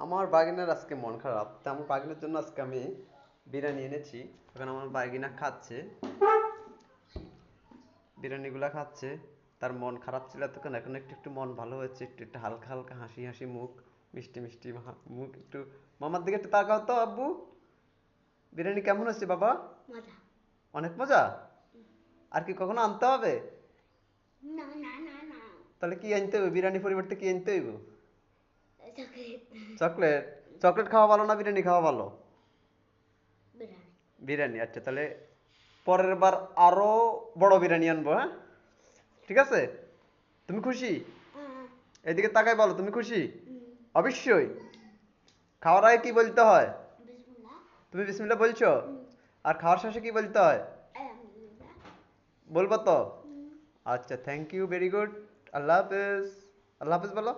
আমার বাগিনার আজকে মন খারাপ, তা আমার বাগিনার জন্য আজকে আমি বিরিয়ানি এনেছি। এখন আমার বাগিনা খাচ্ছে, বিরিয়ানিগুলা খাচ্ছে। তার মন খারাপ ছিল তখন, এখন একটু একটু মন ভালো হয়েছে, একটু একটু হালকা হালকা হাসি হাসি মুখ, মিষ্টি মিষ্টি মুখ একটু। মামার দিকে একটু তাকাও তো আব্বু, বিরিয়ানি কেমন হয়েছে বাবা? মজা। অনেক মজা। আর কি কখনো আনতে হবে? না না না না। তাহলে কি আনতে হবে, বিরিয়ানি পরিবর্তে কি আনতে হইব? চকলেট। চকলেট? চকলেট খাওয়া ভালো না বিরিয়ানি খাওয়া ভালো? বিরিয়ানি। বিরিয়ানি, আচ্ছা তাহলে পরের বার আরো বড় বিরিয়ানি আনবো, হ্যাঁ? ঠিক আছে? তুমি খুশি? এদিকে তাকাই বলো, তুমি খুশি? অবশ্যই। খাওয়ার আগে কি বলতে হয়? বিসমিল্লাহ। তুমি বিসমিল্লাহ বলছো? আর খাওয়ার শেষে কি বলতে হয়? আলহামদুলিল্লাহ। বলবো তো? আচ্ছা, থ্যাংক ইউ, ভেরি গুড। আল্লাহ হাফেজ। আল্লাহ হাফেজ বলো।